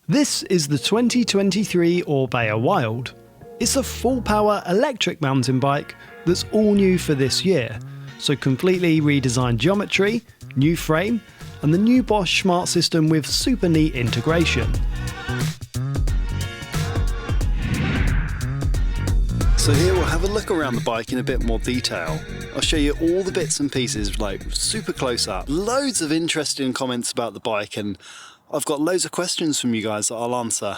This is the 2023 Orbea Wild. It's a full-power electric mountain bike that's all new for this year, so completely redesigned geometry, new frame, and the new Bosch Smart System with super neat integration. So here we'll have a look around the bike in a bit more detail. I'll show you all the bits and pieces, like super close up. Loads of interesting comments about the bike, and I've got loads of questions from you guys that I'll answer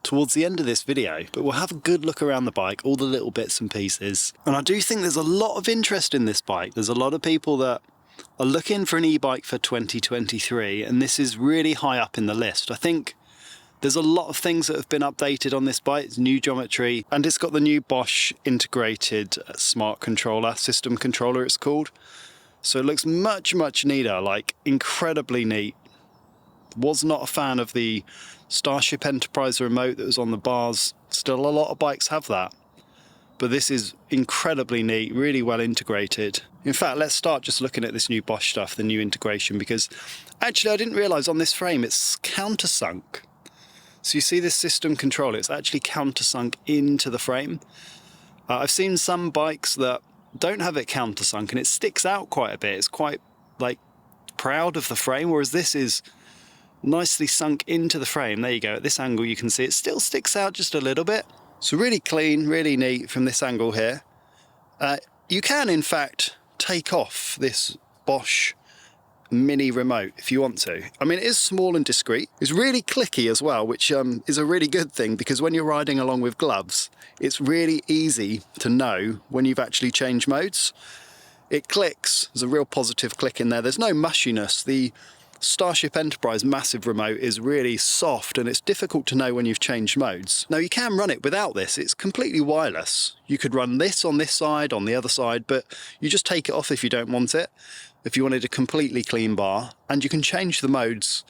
towards the end of this video, but we'll have a good look around the bike, all the little bits and pieces. And I do think there's a lot of interest in this bike. There's a lot of people that are looking for an e-bike for 2023, and this is really high up in the list. I think there's a lot of things that have been updated on this bike. It's new geometry, and it's got the new Bosch integrated smart controller, system controller it's called. So it looks much, much neater, like incredibly neat. Was not a fan of the Starship Enterprise remote that was on the bars. Still a lot of bikes have that. But this is incredibly neat, really well integrated. In fact, let's start just looking at this new Bosch stuff, the new integration, because actually I didn't realise on this frame it's countersunk. So you see this system controller, it's actually countersunk into the frame. I've seen some bikes that don't have it countersunk and it sticks out quite a bit. It's quite like proud of the frame, whereas this is nicely sunk into the frame. There you go, at this angle you can see it still sticks out just a little bit. So really clean, really neat from this angle here. You can in fact take off this Bosch mini remote if you want to. I mean, it is small and discreet. It's really clicky as well, which is a really good thing, because when you're riding along with gloves, it's really easy to know when you've actually changed modes. It clicks, there's a real positive click in there. There's no mushiness. The Starship Enterprise massive remote is really soft and it's difficult to know when you've changed modes. Now you can run it without this, it's completely wireless. You could run this on this side, on the other side, but you just take it off if you don't want it, if you wanted a completely clean bar, and you can change the modes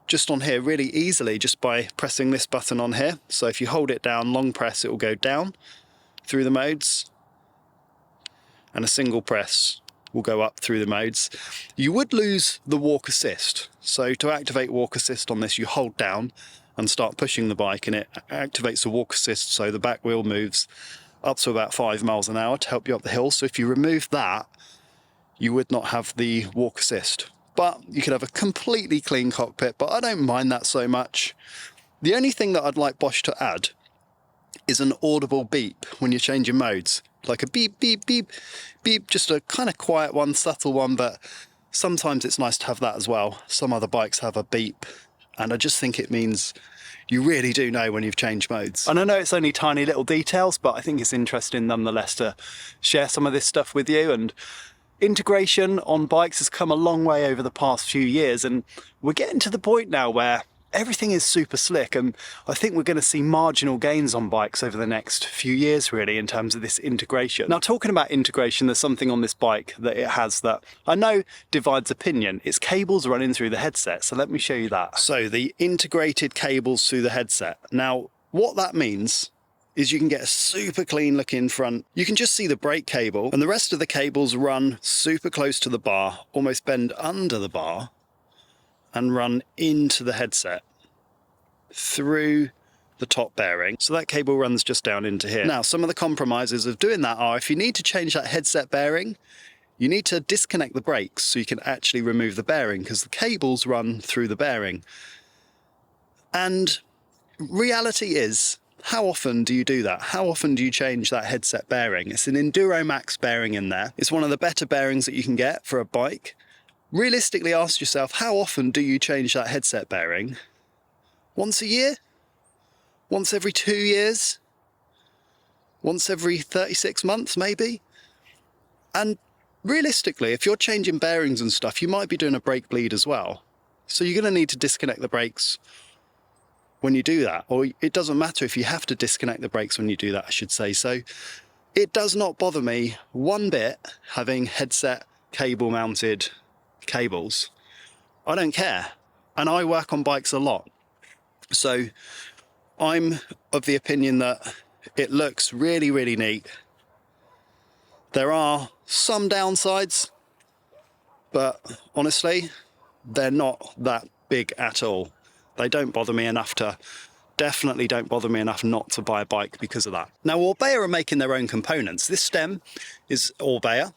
just on here really easily just by pressing this button on here. So if you hold it down, long press, it will go down through the modes, and a single press will go up through the modes. You would lose the walk assist. So to activate walk assist on this, you hold down and start pushing the bike, and it activates the walk assist, so the back wheel moves up to about 5 miles an hour to help you up the hill. So if you remove that, you would not have the walk assist. But you could have a completely clean cockpit, but I don't mind that so much. The only thing that I'd like Bosch to add is an audible beep when you're changing modes. Like a beep, beep, beep, beep, just a kind of quiet one, subtle one, but sometimes it's nice to have that as well. Some other bikes have a beep, and I just think it means you really do know when you've changed modes. And I know it's only tiny little details, but I think it's interesting nonetheless to share some of this stuff with you. And integration on bikes has come a long way over the past few years, and we're getting to the point now where everything is super slick, and I think we're going to see marginal gains on bikes over the next few years really in terms of this integration. Now, talking about integration, there's something on this bike that it has that I know divides opinion. It's cables running through the headset, so let me show you that. So the integrated cables through the headset. Now what that means is you can get a super clean looking front. You can just see the brake cable, and the rest of the cables run super close to the bar, almost bend under the bar, and run into the headset through the top bearing. So that cable runs just down into here. Now, some of the compromises of doing that are, if you need to change that headset bearing, you need to disconnect the brakes so you can actually remove the bearing, because the cables run through the bearing. And reality is, how often do you do that? How often do you change that headset bearing? It's an Enduro Max bearing in there. It's one of the better bearings that you can get for a bike. Realistically, ask yourself, how often do you change that headset bearing? Once a year? Once every 2 years? Once every 36 months, maybe? And realistically, if you're changing bearings and stuff, you might be doing a brake bleed as well. So you're going to need to disconnect the brakes when you do that. Or it doesn't matter if you have to disconnect the brakes when you do that, I should say. So it does not bother me one bit having headset cable mounted cables. I don't care, and I work on bikes a lot, so I'm of the opinion that it looks really, really neat. There are some downsides, but honestly they're not that big at all. They don't bother me enough to, definitely don't bother me enough not to buy a bike because of that. Now, Orbea are making their own components. This stem is Orbea.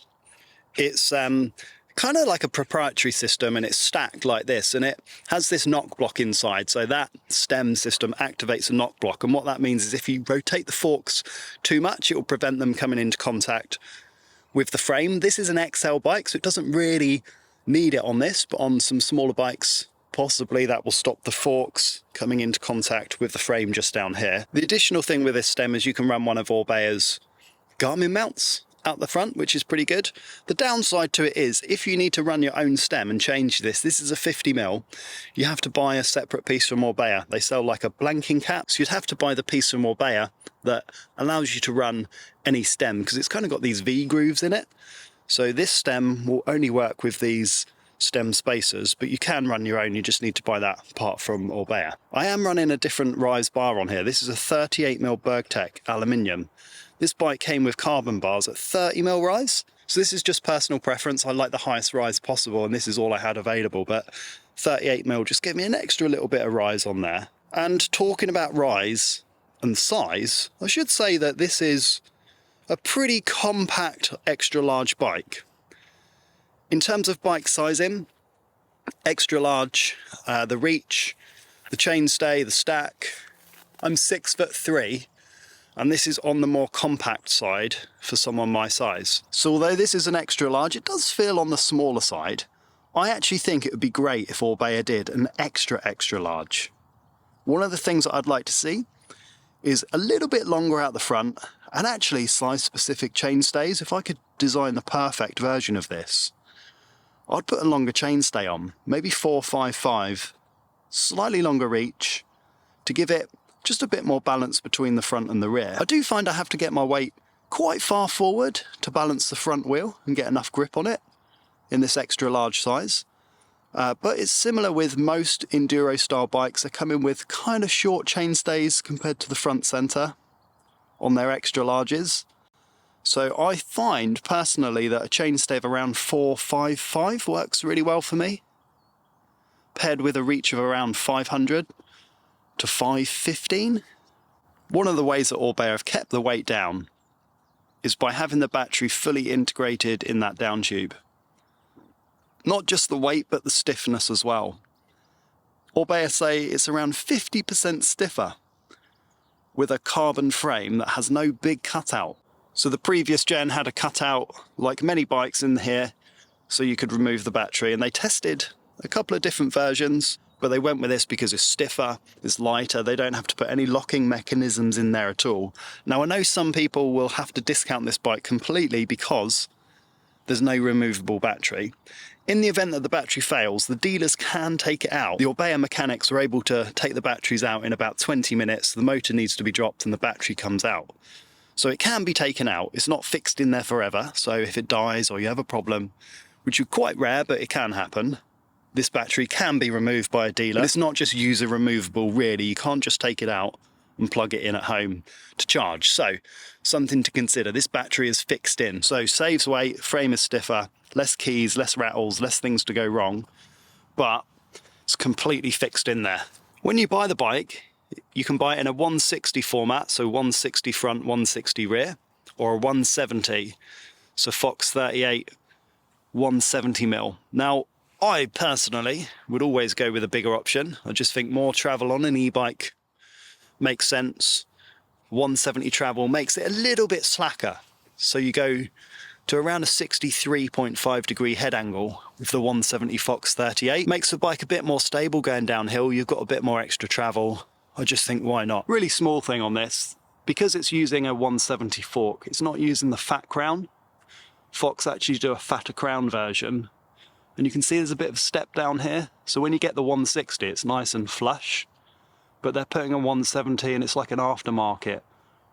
It's kind of like a proprietary system, and it's stacked like this, and it has this knock block inside. So that stem system activates a knock block, and what that means is if you rotate the forks too much, it will prevent them coming into contact with the frame. This is an XL bike, so it doesn't really need it on this, but on some smaller bikes, possibly that will stop the forks coming into contact with the frame just down here. The additional thing with this stem is you can run one of Orbea's Garmin mounts out the front, which is pretty good. The downside to it is if you need to run your own stem and change this is a 50mm, you have to buy a separate piece from Orbea. They sell like a blanking cap, so you'd have to buy the piece from Orbea that allows you to run any stem, because it's kind of got these V grooves in it. So this stem will only work with these stem spacers, but you can run your own. You just need to buy that part from Orbea. I am running a different rise bar on here. This is a 38mm Bergtech aluminium. This bike came with carbon bars at 30mm rise. So this is just personal preference. I like the highest rise possible, and this is all I had available, but 38mm just gave me an extra little bit of rise on there. And talking about rise and size, I should say that this is a pretty compact extra large bike. In terms of bike sizing, extra large, the reach, the chainstay, the stack, I'm 6'3", and this is on the more compact side for someone my size. So although this is an extra large, it does feel on the smaller side. I actually think it would be great if Orbea did an extra large. One of the things that I'd like to see is a little bit longer out the front, and actually size specific chainstays. If I could design the perfect version of this, I'd put a longer chainstay on, maybe 455, slightly longer reach, to give it just a bit more balance between the front and the rear. I do find I have to get my weight quite far forward to balance the front wheel and get enough grip on it in this extra large size. But it's similar with most enduro style bikes. They come in with kind of short chainstays compared to the front center on their extra larges. So I find personally that a chainstay of around 455 works really well for me, paired with a reach of around 500 to 515. One of the ways that Orbea have kept the weight down is by having the battery fully integrated in that down tube. Not just the weight, but the stiffness as well. Orbea say it's around 50% stiffer with a carbon frame that has no big cutout. So the previous gen had a cutout, like many bikes in here, so you could remove the battery, and they tested a couple of different versions, but they went with this because it's stiffer, it's lighter, they don't have to put any locking mechanisms in there at all. Now I know some people will have to discount this bike completely because there's no removable battery. In the event that the battery fails, the dealers can take it out. The Orbea mechanics are able to take the batteries out in about 20 minutes. The motor needs to be dropped and the battery comes out. So it can be taken out. It's not fixed in there forever. So if it dies or you have a problem, which is quite rare, but it can happen, this battery can be removed by a dealer. But it's not just user removable, really. You can't just take it out and plug it in at home to charge. So something to consider. This battery is fixed in, so saves weight, frame is stiffer, less keys, less rattles, less things to go wrong, but it's completely fixed in there. When you buy the bike, you can buy it in a 160 format, so 160 front, 160 rear, or a 170, so Fox 38, 170mm. Now, I personally would always go with a bigger option. I just think more travel on an e-bike makes sense. 170 travel makes it a little bit slacker, so you go to around a 63.5 degree head angle with the 170 Fox 38. Makes the bike a bit more stable going downhill. You've got a bit more extra travel. I just think, why not? Really small thing on this, because it's using a 170 fork, it's not using the fat crown. Fox actually do a fatter crown version, and you can see there's a bit of a step down here. So when you get the 160, it's nice and flush, but they're putting a 170 and it's like an aftermarket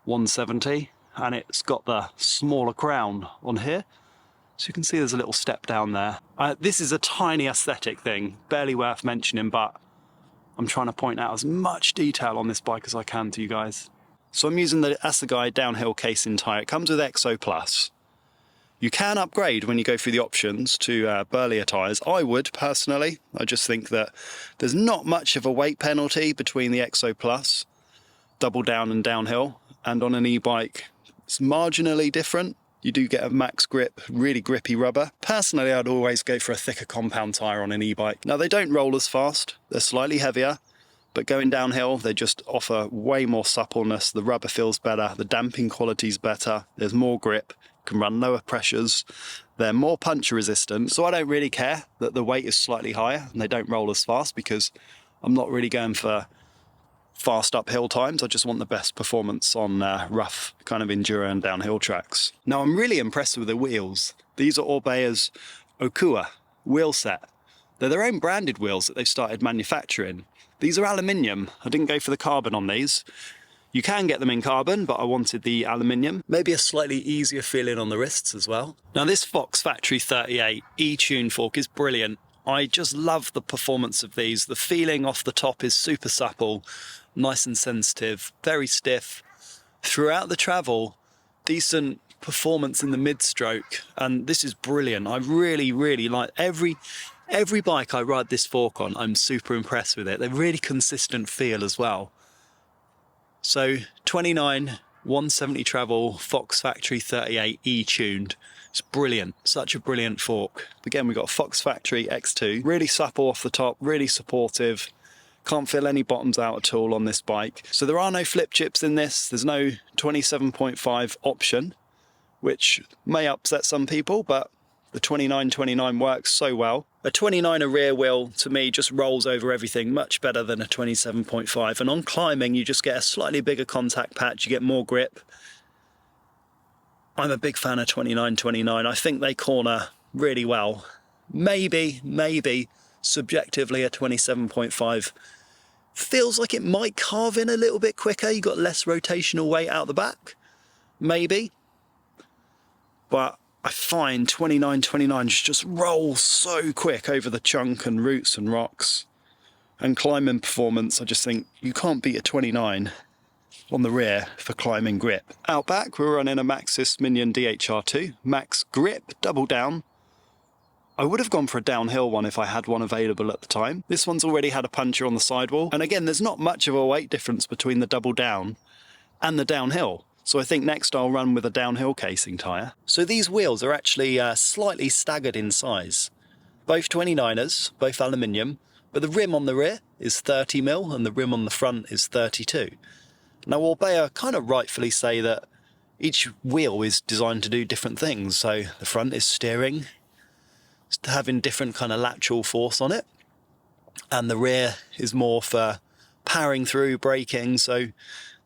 170, and it's got the smaller crown on here. So you can see there's a little step down there. This is a tiny aesthetic thing, barely worth mentioning, but I'm trying to point out as much detail on this bike as I can to you guys. So I'm using the Assegai downhill casing tyre. It comes with XO Plus. You can upgrade when you go through the options to burlier tyres. I would personally. I just think that there's not much of a weight penalty between the Exo Plus, double down and downhill, and on an e-bike it's marginally different. You do get a max grip, really grippy rubber. Personally, I'd always go for a thicker compound tyre on an e-bike. Now, they don't roll as fast, they're slightly heavier, but going downhill, they just offer way more suppleness. The rubber feels better, the damping quality's better, there's more grip, can run lower pressures, they're more puncture resistant. So I don't really care that the weight is slightly higher and they don't roll as fast, because I'm not really going for fast uphill times. I just want the best performance on rough kind of enduro and downhill tracks. Now, I'm really impressed with the wheels. These are Orbea's Okua wheel set. They're their own branded wheels that they've started manufacturing. These are aluminium. I didn't go for the carbon on these. You can get them in carbon, but I wanted the aluminium. Maybe a slightly easier feeling on the wrists as well. Now, this Fox Factory 38 E-Tune fork is brilliant. I just love the performance of these. The feeling off the top is super supple, nice and sensitive, very stiff. Throughout the travel, decent performance in the mid-stroke, and this is brilliant. I really like every bike I ride this fork on. I'm super impressed with it. They're really consistent feel as well. So 29 170 travel Fox Factory 38 E-tuned. It's brilliant, such a brilliant fork. Again, we've got Fox Factory X2, really supple off the top, really supportive. Can't feel any bottoms out at all on this bike. So there are no flip chips in this. There's no 27.5 option, which may upset some people, but the 29 works so well. A 29 rear wheel, to me, just rolls over everything much better than a 27.5. And on climbing, you just get a slightly bigger contact patch, you get more grip. I'm a big fan of 29. I think they corner really well. Maybe, subjectively, a 27.5 feels like it might carve in a little bit quicker. You got less rotational weight out the back, maybe. But I find 29 just rolls so quick over the chunk and roots and rocks. And climbing performance, I just think you can't beat a 29 on the rear for climbing grip. Out back, we're running a Maxxis Minion DHR2, max grip, double down. I would have gone for a downhill one if I had one available at the time. This one's already had a puncture on the sidewall. And again, there's not much of a weight difference between the double down and the downhill. So I think next I'll run with a downhill casing tyre. So these wheels are actually slightly staggered in size. Both 29ers, both aluminium, but the rim on the rear is 30mm and the rim on the front is 32. Now, Orbea kind of rightfully say that each wheel is designed to do different things. So the front is steering, having different kind of lateral force on it, and the rear is more for powering through, braking. So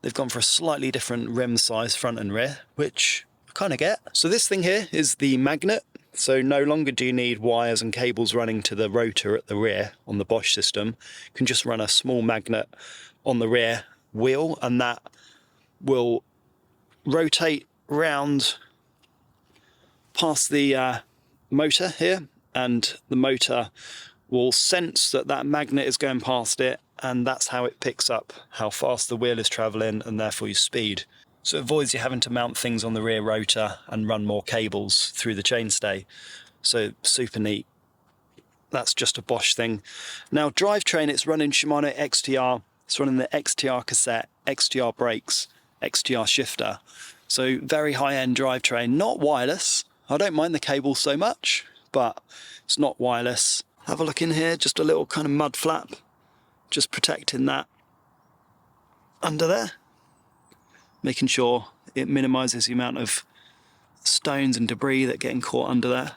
they've gone for a slightly different rim size, front and rear, which I kind of get. So this thing here is the magnet. So no longer do you need wires and cables running to the rotor at the rear on the Bosch system. You can just run a small magnet on the rear wheel, and that will rotate round past the motor here, and the motor will sense that that magnet is going past it, and that's how it picks up how fast the wheel is travelling and therefore your speed. So it avoids you having to mount things on the rear rotor and run more cables through the chainstay. So super neat. That's just a Bosch thing. Now, drivetrain, it's running Shimano XTR. It's running the XTR cassette, XTR brakes, XTR shifter. So very high-end drivetrain, not wireless. I don't mind the cable so much, but it's not wireless. Have a look in here, just a little kind of mud flap, just protecting that under there, making sure it minimises the amount of stones and debris that are getting caught under there.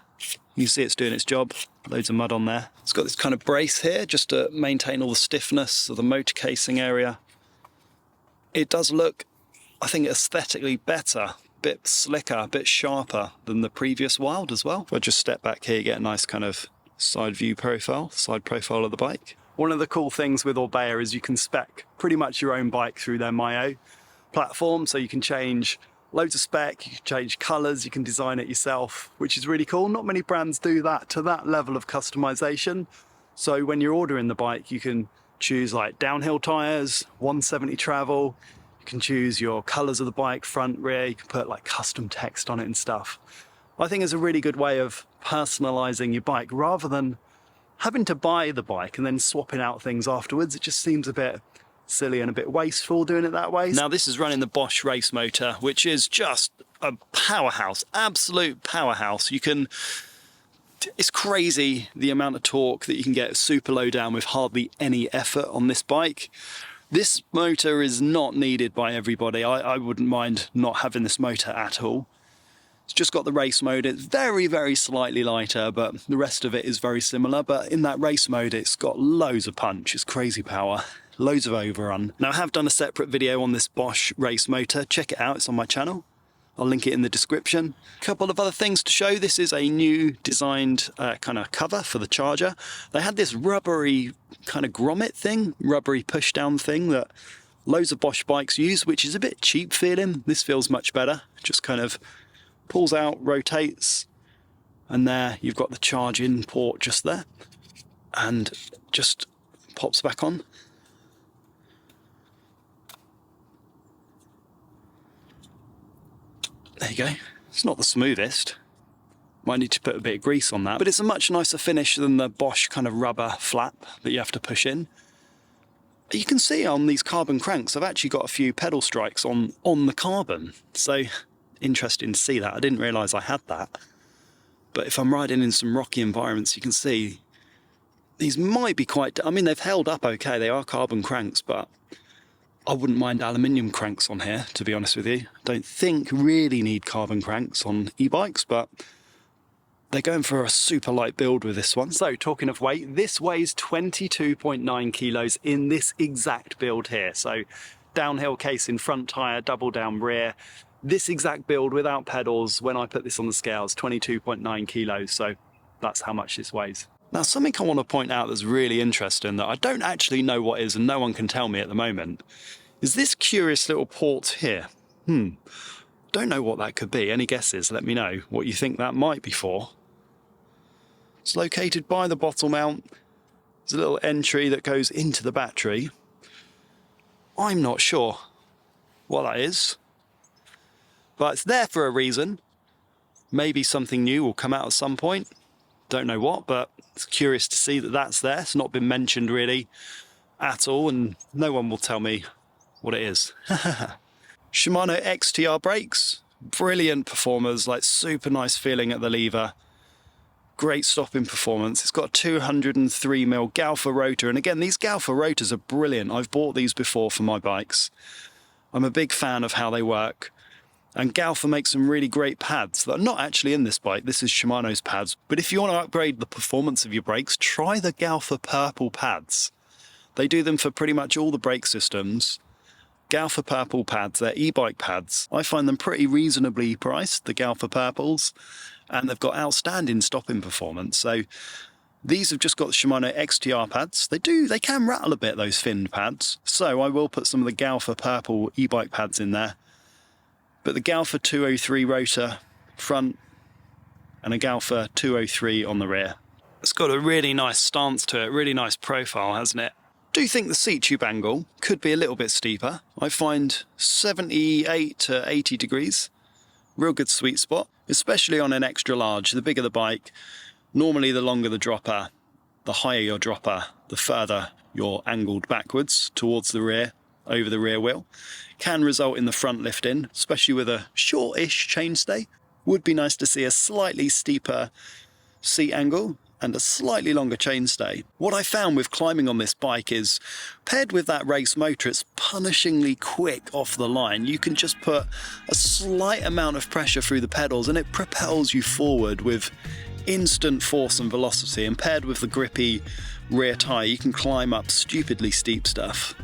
You see it's doing its job, loads of mud on there. It's got this kind of brace here just to maintain all the stiffness of the motor casing area. It does look, I think, aesthetically better, a bit slicker, a bit sharper than the previous Wild as well. If I just step back here, you get a nice kind of side view profile, side profile of the bike. One of the cool things with Orbea is you can spec pretty much your own bike through their Myo platform, so you can change loads of spec, you can change colours, you can design it yourself, which is really cool. Not many brands do that to that level of customization. So when you're ordering the bike, you can choose like downhill tyres, 170 travel, you can choose your colours of the bike, front, rear, you can put like custom text on it and stuff. I think it's a really good way of personalising your bike rather than having to buy the bike and then swapping out things afterwards. It just seems a bit silly and a bit wasteful doing it that way. Now this is running the Bosch Race Motor, which is just a powerhouse, absolute powerhouse. It's crazy the amount of torque that you can get super low down with hardly any effort on this bike. This motor is not needed by everybody. I wouldn't mind not having this motor at all. It's just got the race mode. It's very, very slightly lighter, but the rest of it is very similar. But in that race mode, it's got loads of punch. It's crazy power, loads of overrun. Now I have done a separate video on this Bosch Race Motor. Check it out, it's on my channel. I'll link it in the description. A couple of other things to show. This is a new designed kind of cover for the charger. They had this rubbery kind of grommet thing, rubbery push down thing that loads of Bosch bikes use, which is a bit cheap feeling. This feels much better. It just kind of pulls out, rotates, and there you've got the charging port just there, and just pops back on. There you go. It's not the smoothest. Might need to put a bit of grease on that, but it's a much nicer finish than the Bosch kind of rubber flap that you have to push in. You can see on these carbon cranks, I've actually got a few pedal strikes on the carbon. So interesting to see that. I didn't realise I had that. But if I'm riding in some rocky environments, you can see these might be quite, I mean, they've held up okay. They are carbon cranks, but I wouldn't mind aluminium cranks on here, to be honest with you. Don't think really need carbon cranks on e-bikes, but they're going for a super light build with this one. So talking of weight, this weighs 22.9 kilos in this exact build here. So downhill case in front tyre, double down rear. This exact build without pedals, when I put this on the scales, 22.9 kilos. So that's how much this weighs. Now, something I want to point out that's really interesting that I don't actually know what is and no one can tell me at the moment is this curious little port here. Don't know what that could be. Any guesses? Let me know what you think that might be for. It's located by the bottle mount. There's a little entry that goes into the battery. I'm not sure what that is, but it's there for a reason. Maybe something new will come out at some point. Don't know what, but it's curious to see that that's there. It's not been mentioned really at all, and no one will tell me what it is. Shimano XTR brakes, brilliant performers, like super nice feeling at the lever. Great stopping performance. It's got a 203mm Galfa rotor, and again, these Galfa rotors are brilliant. I've bought these before for my bikes. I'm a big fan of how they work. And Galfa makes some really great pads that are not actually in this bike. This is Shimano's pads. But if you want to upgrade the performance of your brakes, try the Galfa purple pads. They do them for pretty much all the brake systems. Galfa purple pads, they're e-bike pads. I find them pretty reasonably priced, the Galfa purples, and they've got outstanding stopping performance. So these have just got the Shimano XTR pads. They can rattle a bit, those finned pads. So I will put some of the Galfa purple e-bike pads in there. But the Galfa 203 rotor front and a Galfa 203 on the rear. It's got a really nice stance to it, really nice profile, hasn't it? Do think the seat tube angle could be a little bit steeper. I find 78 to 80 degrees, real good sweet spot, especially on an extra large. The bigger the bike, normally the longer the dropper, the higher your dropper, the further you're angled backwards towards the rear, over the rear wheel. Can result in the front lifting, especially with a shortish chainstay. Would be nice to see a slightly steeper seat angle and a slightly longer chainstay. What I found with climbing on this bike is, paired with that race motor, it's punishingly quick off the line. You can just put a slight amount of pressure through the pedals and it propels you forward with instant force and velocity, and paired with the grippy rear tyre, you can climb up stupidly steep stuff.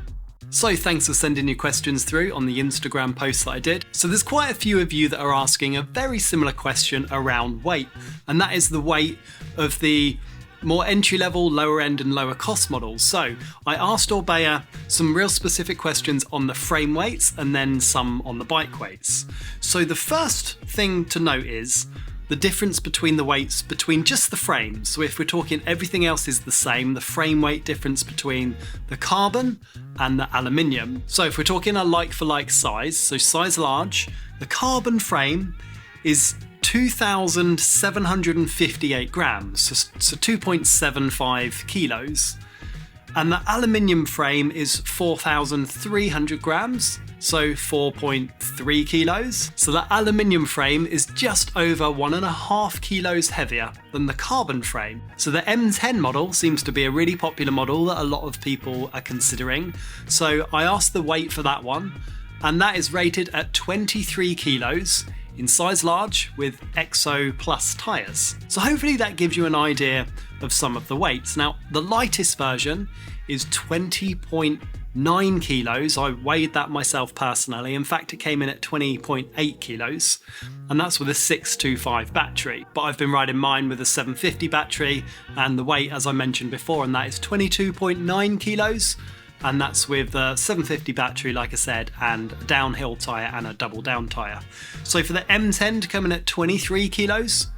So thanks for sending your questions through on the Instagram post that I did. So there's quite a few of you that are asking a very similar question around weight, and that is the weight of the more entry-level, lower end and lower cost models. So I asked Orbea some real specific questions on the frame weights and then some on the bike weights. So the first thing to note is the difference between the weights between just the frames. So if we're talking everything else is the same, the frame weight difference between the carbon and the aluminium. So if we're talking a like for like size, so size large, the carbon frame is 2,758 grams, so 2.75 kilos. And the aluminium frame is 4,300 grams, so 4.3 kilos. So the aluminium frame is just over 1.5 kilos heavier than the carbon frame. So the M10 model seems to be a really popular model that a lot of people are considering. So I asked the weight for that one, and that is rated at 23 kilos in size large with Exo Plus tyres. So hopefully that gives you an idea of some of the weights. Now, the lightest version is 20.9 kilos. I weighed that myself personally. In fact, it came in at 20.8 kilos, and that's with a 625 battery. But I've been riding mine with a 750 battery, and the weight, as I mentioned before, and that is 22.9 kilos. And that's with a 750 battery, like I said, and a downhill tyre and a double down tyre. So for the M10 to come in at 23 kilos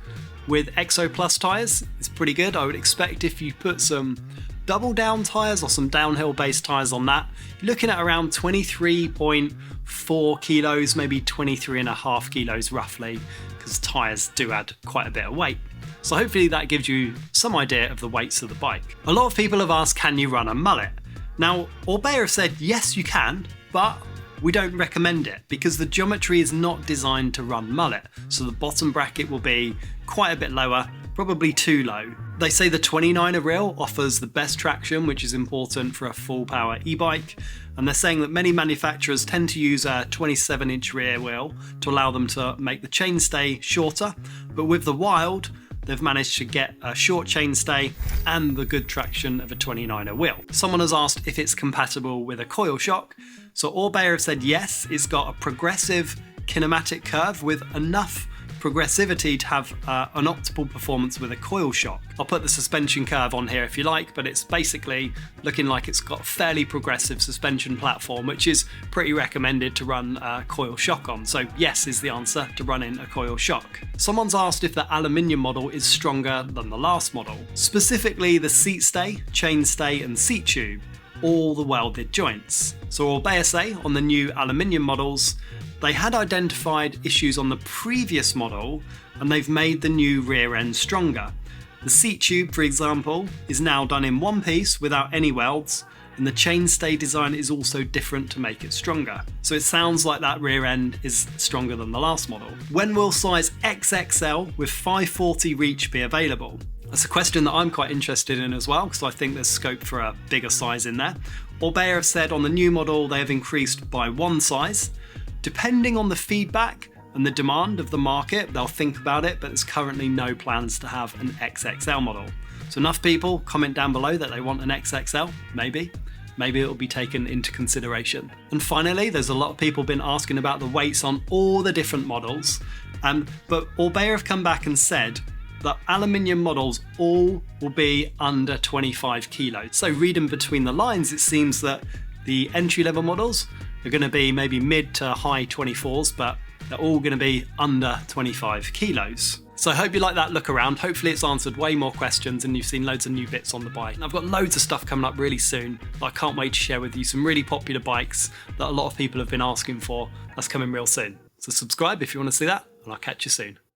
with Exo Plus tyres, it's pretty good. I would expect if you put some double down tyres or some downhill based tyres on that, you're looking at around 23.4 kilos, maybe 23.5 kilos roughly, because tyres do add quite a bit of weight. So hopefully that gives you some idea of the weights of the bike. A lot of people have asked, can you run a mullet? Now, Orbea have said, yes, you can, but we don't recommend it because the geometry is not designed to run mullet. So the bottom bracket will be quite a bit lower, probably too low. They say the 29er reel offers the best traction, which is important for a full power e-bike. And they're saying that many manufacturers tend to use a 27-inch rear wheel to allow them to make the chainstay shorter. But with the Wild, they've managed to get a short chainstay and the good traction of a 29er wheel. Someone has asked if it's compatible with a coil shock. So Orbea have said yes, it's got a progressive kinematic curve with enough progressivity to have an optimal performance with a coil shock. I'll put the suspension curve on here if you like, but it's basically looking like it's got a fairly progressive suspension platform, which is pretty recommended to run a coil shock on. So yes is the answer to running a coil shock. Someone's asked if the aluminium model is stronger than the last model, specifically the seat stay, chain stay and seat tube, all the welded joints. So Orbea say on the new aluminium models, they had identified issues on the previous model and they've made the new rear end stronger. The seat tube, for example, is now done in one piece without any welds, and the chainstay design is also different to make it stronger. So it sounds like that rear end is stronger than the last model. When will size XXL with 540 reach be available? That's a question that I'm quite interested in as well, because I think there's scope for a bigger size in there. Orbea have said on the new model they have increased by one size. Depending on the feedback and the demand of the market, they'll think about it, but there's currently no plans to have an XXL model. So enough people comment down below that they want an XXL, maybe it'll be taken into consideration. And finally, there's a lot of people been asking about the weights on all the different models, but Orbea have come back and said that aluminium models all will be under 25 kilos. So reading between the lines, it seems that the entry-level models are going to be maybe mid to high 24s, but they're all going to be under 25 kilos. So I hope you like that look around. Hopefully it's answered way more questions and you've seen loads of new bits on the bike. And I've got loads of stuff coming up really soon that I can't wait to share with you. Some really popular bikes that a lot of people have been asking for. That's coming real soon. So subscribe if you want to see that, and I'll catch you soon.